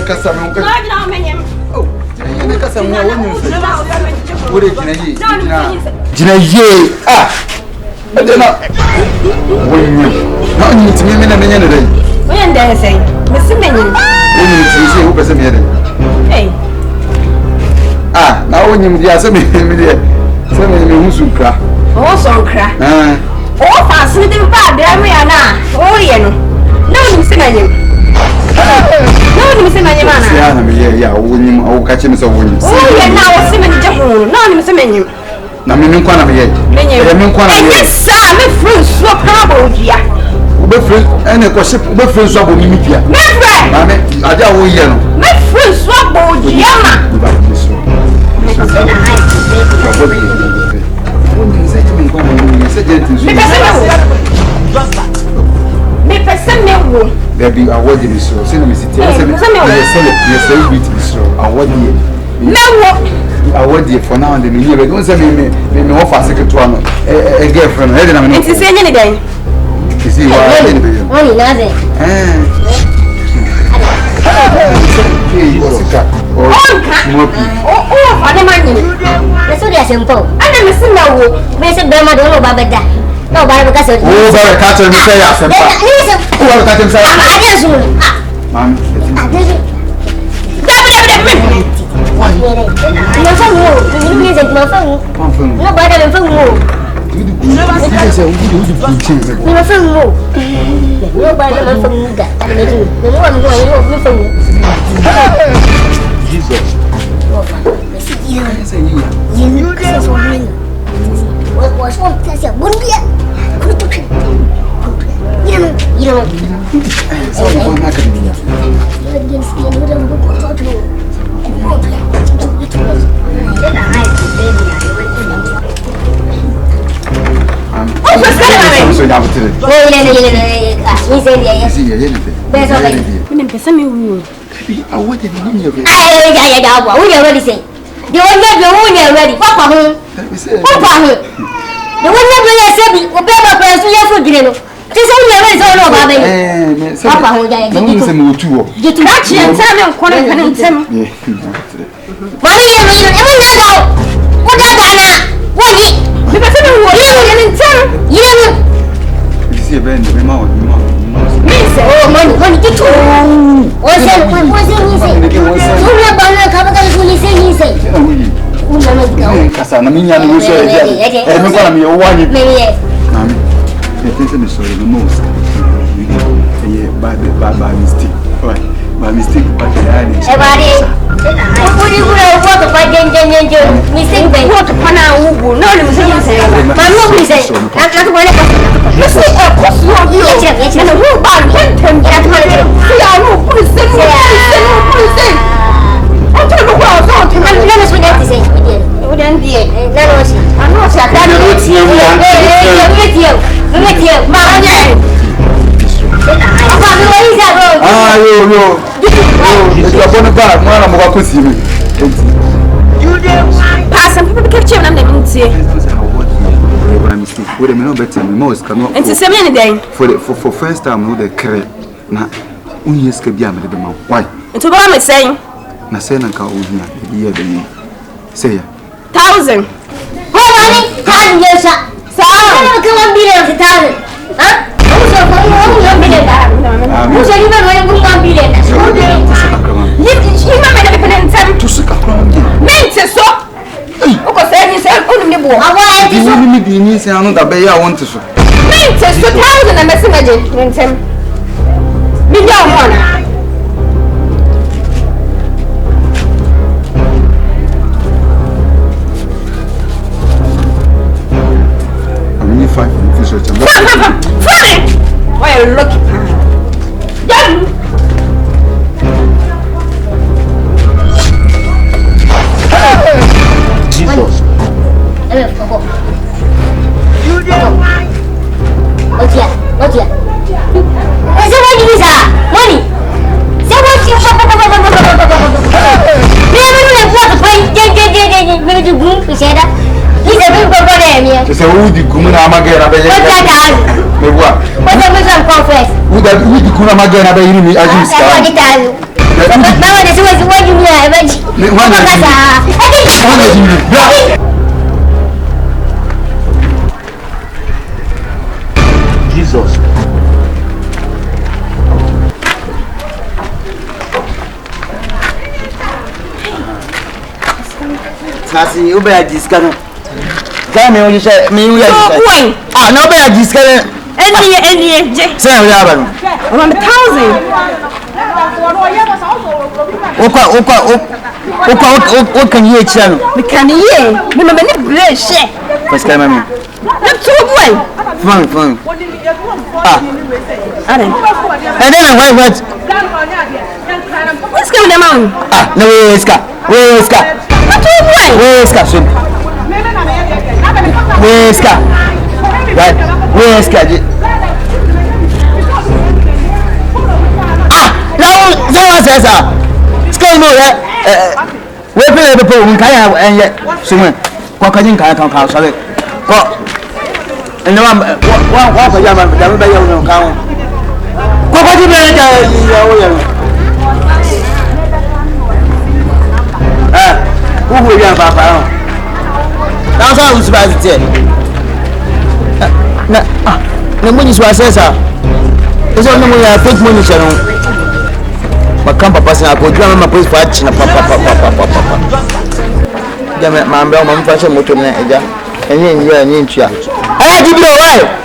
Casamon. Oh, Casamon. What is Gina? Ah, I don't know. Not need to mean a minute. When they say, Mr. Minion. Who was a minute? Hey. Ah, now when you are some who cry. Also cry. Oh, fast with the bad, Damiana. Oh, yeah. No, Mr. Minion. No, Mr. Minion. Yeah, when catch him so when you see. Oh, yeah, now, Simon Japan. No, Mr. Minion. Na mimi nkwana me ye. Mimi nkwana me. Yes, me friend so power dia. Ube friend ene ko ship ube friend so abo mimi dia. Me friend. Ma me aja wo ye no. Me friend so abo dia ma. Me person me wo. There be award in so. Say no me city. Say me celebrity so. Award here. Me wo. I want you for now and then you don't say me offer secret one a girlfriend. It's the same day. You see what only nothing. Oh, other money. That's what they're simple. I never seen no. Where's a grandma don't know about that. No, but because of the catcher, you say, who are cutting say, I guess, Mom, why? No phone mo. You music no phone. No better than phone mo. No phone mo. No better than phone ga. No one going no phone. Jesus. You guys for me. What was one place of Bundia? You know. So what happened here? You skin with them book to by mistake. By mistake, but everybody. What do you want to find? Mistake, they want to find out who know the mistake. My mom is saying, I'm not going to you say, of course, you and a whole band can't turn that money. See, I will put it in. I'm talking about what I'm going to say. We didn't be it. I'm not saying that it's you. With you. My yo. It's a bonnet bag, man. I'm going to see me. You did pass some people catch him and they didn't see. With a minute better, most cannot. It's a 7 day for first time. No, the crap. Now, only is Kabiam the mouth. Why? It's what I'm saying. Nasena Kaohina, the year the name. Say 1,000. What money? 1,000 years. So I'm going to come and be there for 1,000. Huh? Who's even going to be there? You remember to Sika. Mensa so. Okay, say yourself on the board. I want to be I want to show. Mensa so 1,000 and message. Mensa. Million one. Fine. Why are you looking? Jesus. You don't mind. Oyaa. Is it what you are? Money. Say what you it's a woody Kumanamagana. What? What's a confess? Would the Kunamagana by me as you start? Jesus. Nasi ube ya jiskano. Kama mimi ah na ube ya jiskano. Any je. Sasa ya bano. 1000. Oka niye chano. Mikaniye. Mimi mimi breshe. Parce que mami. Na tuwe. Fun. Ah. Are. And then what? What's going on? Ah, no Weska. Na tuwe. Weska so. Weska. Right. Weska. Ah, now Zongo says School mo ya. We play the phone kaya and yet. Sumo. Kwa kajin kaya kan sorry. Ko. And wa ko jama da ba yawo no kan. Ko ko ji be ja yawo ya. Who will be papa? That's how it's supposed to na money is what says is only when you fake money channel. But come papa say I go drive my place for action papa. Jama mambia mama fashion moto na eja. Enye ntua. Give you why?